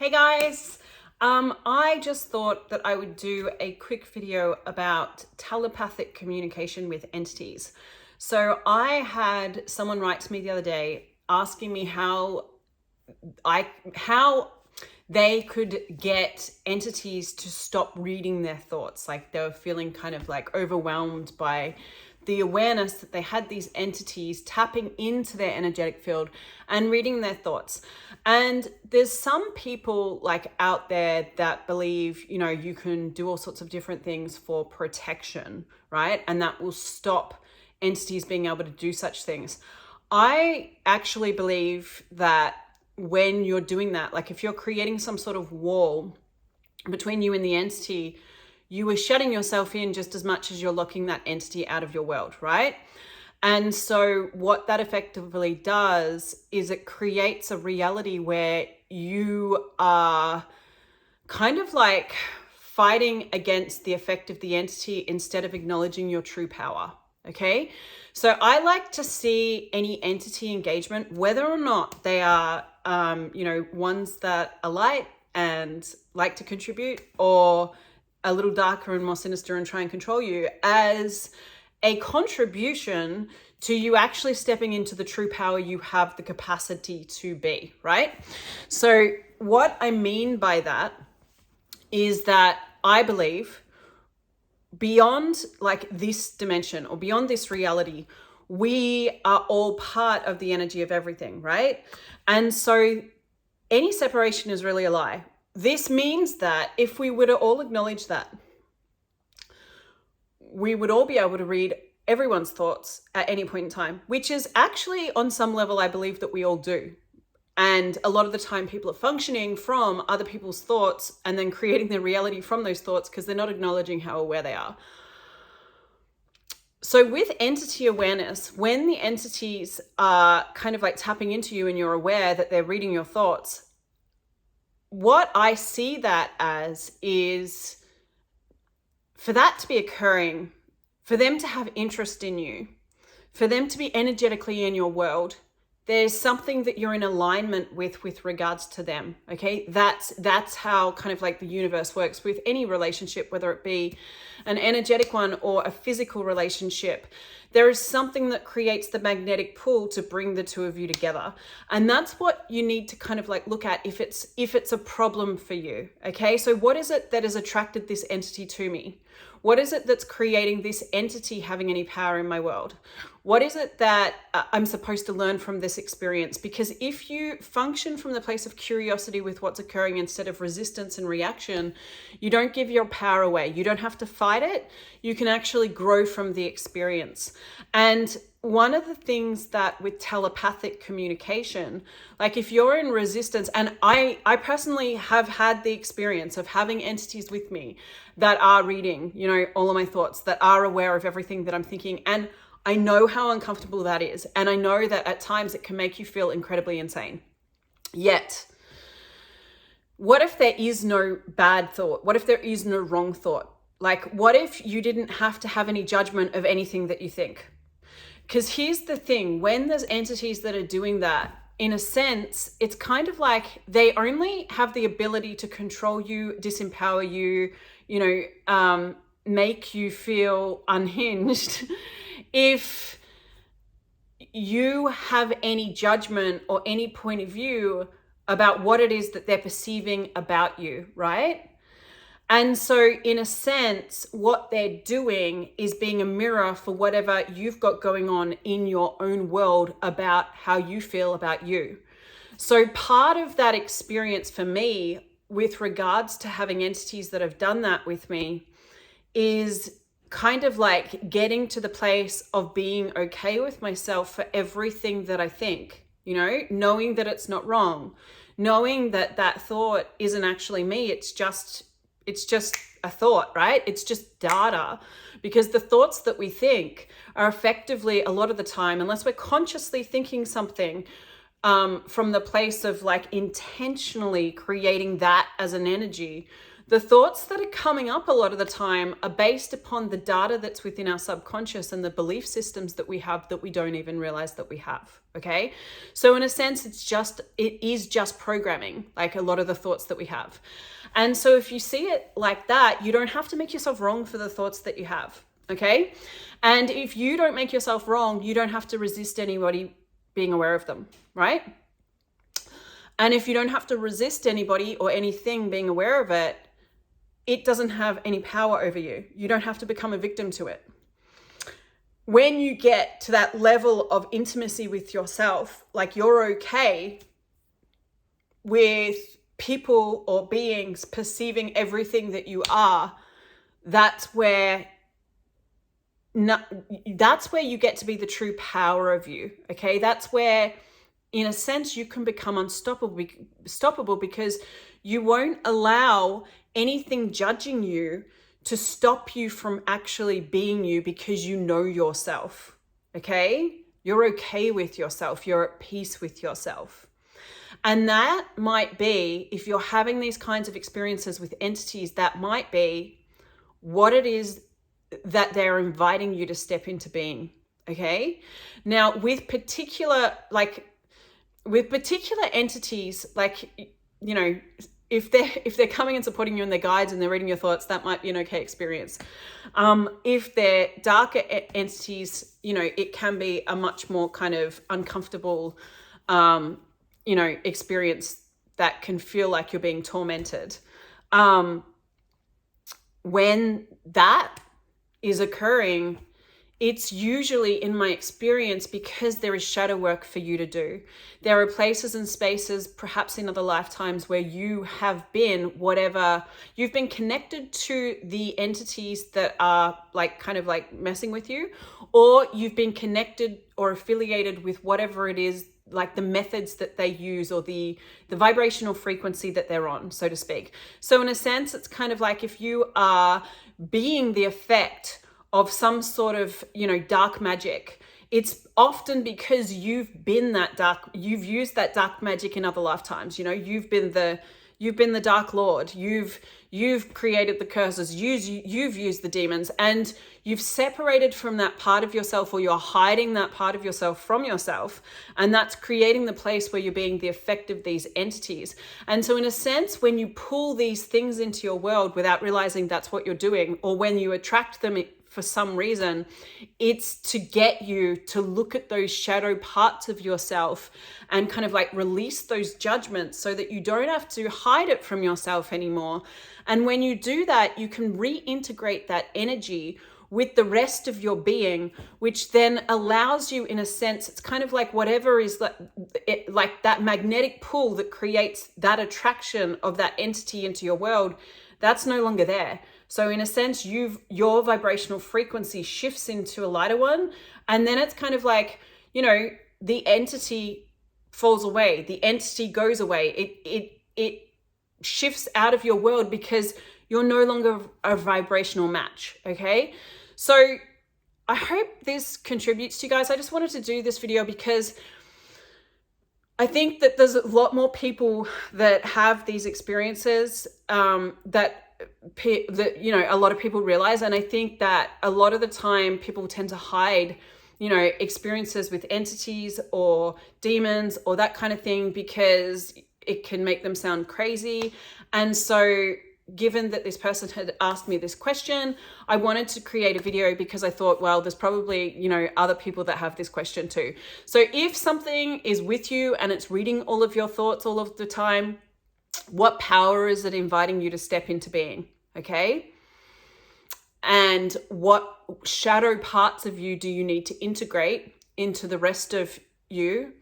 Hey guys, I just thought that I would do a quick video about telepathic communication with entities. So I had someone write to me the other day asking me how they could get entities to stop reading their thoughts. Like they were feeling kind of like overwhelmed by the awareness that they had these entities tapping into their energetic field and reading their thoughts. And there's some people like out there that believe, you can do all sorts of different things for protection, right? And that will stop entities being able to do such things. I actually believe that when you're doing that, like if you're creating some sort of wall between you and the entity, you are shutting yourself in just as much as you're locking that entity out of your world, right? And so what that effectively does is it creates a reality where you are kind of like fighting against the effect of the entity instead of acknowledging your true power. Okay. So I like to see any entity engagement, whether or not they are, ones that are light and like to contribute, or a little darker and more sinister and try and control you, as a contribution to you actually stepping into the true power you have the capacity to be, right? So what I mean by that is that I believe beyond like this dimension or beyond this reality, we are all part of the energy of everything, right? And so any separation is really a lie. This means that if we were to all acknowledge that, we would all be able to read everyone's thoughts at any point in time, which is actually on some level, I believe that we all do. And a lot of the time people are functioning from other people's thoughts and then creating their reality from those thoughts because they're not acknowledging how aware they are. So with entity awareness, when the entities are kind of like tapping into you and you're aware that they're reading your thoughts, what I see that as is for that to be occurring, for them to have interest in you, for them to be energetically in your world, there's something that you're in alignment with regards to them. Okay. That's how kind of like the universe works with any relationship, whether it be an energetic one or a physical relationship. There is something that creates the magnetic pull to bring the two of you together. And that's what you need to kind of like look at if it's a problem for you. Okay. So what is it that has attracted this entity to me? What is it that's creating this entity having any power in my world? What is it that I'm supposed to learn from this experience? Because if you function from the place of curiosity with what's occurring instead of resistance and reaction, you don't give your power away. You don't have to fight it. You can actually grow from the experience. And one of the things that with telepathic communication, like if you're in resistance, and I personally have had the experience of having entities with me that are reading, all of my thoughts, that are aware of everything that I'm thinking. And I know how uncomfortable that is. And I know that at times it can make you feel incredibly insane. Yet, what if there is no bad thought? What if there is no wrong thought? Like, what if you didn't have to have any judgment of anything that you think? Because here's the thing, when there's entities that are doing that, in a sense, it's kind of like they only have the ability to control you, disempower you, make you feel unhinged if you have any judgment or any point of view about what it is that they're perceiving about you, right? And so in a sense, what they're doing is being a mirror for whatever you've got going on in your own world about how you feel about you. So part of that experience for me with regards to having entities that have done that with me is kind of like getting to the place of being okay with myself for everything that I think, knowing that it's not wrong, knowing that that thought isn't actually me. It's just a thought, right? It's just data, because the thoughts that we think are effectively a lot of the time, unless we're consciously thinking something from the place of like intentionally creating that as an energy, the thoughts that are coming up a lot of the time are based upon the data that's within our subconscious and the belief systems that we have that we don't even realize that we have. Okay. So in a sense, it is just programming, like a lot of the thoughts that we have. And so if you see it like that, you don't have to make yourself wrong for the thoughts that you have. Okay. And if you don't make yourself wrong, you don't have to resist anybody being aware of them, right? And if you don't have to resist anybody or anything being aware of it, it doesn't have any power over you. You don't have to become a victim to it. When you get to that level of intimacy with yourself, like you're okay with people or beings perceiving everything that you are, that's where you get to be the true power of you. Okay, that's where, in a sense, you can become unstoppable because you won't allow anything judging you to stop you from actually being you, because you know yourself. Okay, you're okay with yourself. You're at peace with yourself. And that might be, if you're having these kinds of experiences with entities, that might be what it is that they're inviting you to step into being. Okay. Now with particular entities, like, you know, if they're coming and supporting you and they're guides and they're reading your thoughts, that might be an okay experience. If they're darker entities, you know, it can be a much more kind of uncomfortable, you know, experience that can feel like you're being tormented. When that is occurring, it's usually, in my experience, because there is shadow work for you to do. There are places and spaces, perhaps in other lifetimes, where you have been whatever, you've been connected to the entities that are like kind of like messing with you, or you've been connected or affiliated with whatever it is, like the methods that they use or the vibrational frequency that they're on, so to speak. So in a sense, it's kind of like if you are being the effect of some sort of, you know, dark magic, it's often because you've used that dark magic in other lifetimes. You know, you've been the Dark Lord. You've created the curses. You've used the demons, and you've separated from that part of yourself, or you're hiding that part of yourself from yourself, and that's creating the place where you're being the effect of these entities. And so in a sense, when you pull these things into your world without realizing that's what you're doing, or when you attract them for some reason, it's to get you to look at those shadow parts of yourself and kind of like release those judgments so that you don't have to hide it from yourself anymore. And when you do that, you can reintegrate that energy with the rest of your being, which then allows you, in a sense, it's kind of like whatever is like that magnetic pull that creates that attraction of that entity into your world, that's no longer there. So in a sense, your vibrational frequency shifts into a lighter one. And then it's kind of like, you know, the entity falls away. The entity goes away. It shifts out of your world because you're no longer a vibrational match. Okay. So I hope this contributes to you guys. I just wanted to do this video because I think that there's a lot more people that have these experiences that you know, a lot of people realize. And I think that a lot of the time people tend to hide, you know, experiences with entities or demons or that kind of thing because it can make them sound crazy. And so given that this person had asked me this question, I wanted to create a video because I thought, well, there's probably, you know, other people that have this question too. So if something is with you and it's reading all of your thoughts all of the time, what power is it inviting you to step into being? Okay. And what shadow parts of you do you need to integrate into the rest of you?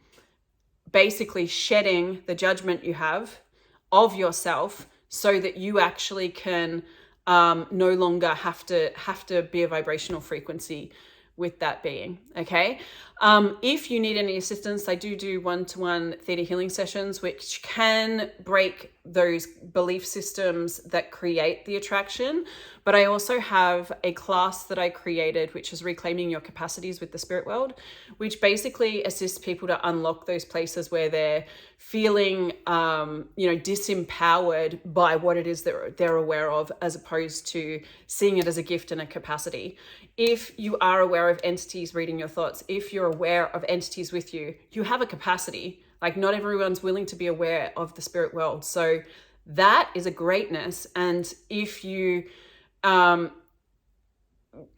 Basically shedding the judgment you have of yourself so that you actually can no longer have to be a vibrational frequency with that being. Okay. If you need any assistance, I do one-to-one theta healing sessions, which can break those belief systems that create the attraction. But I also have a class that I created, which is Reclaiming Your Capacities with the Spirit World, which basically assists people to unlock those places where they're feeling, disempowered by what it is that they're aware of, as opposed to seeing it as a gift and a capacity. If you are aware of entities reading your thoughts, if you're aware of entities with you, you have a capacity. Like, not everyone's willing to be aware of the spirit world. So that is a greatness. And if you kind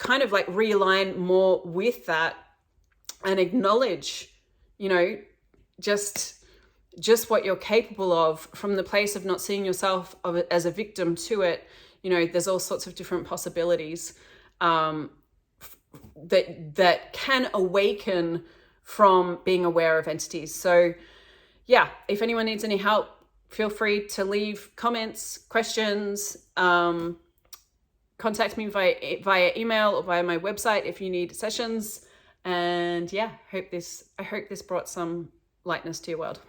of like realign more with that and acknowledge, just what you're capable of from the place of not seeing yourself as a victim to it, there's all sorts of different possibilities that can awaken from being aware of entities. So yeah, if anyone needs any help, feel free to leave comments, questions, contact me via email or via my website if you need sessions. And yeah, I hope this brought some lightness to your world.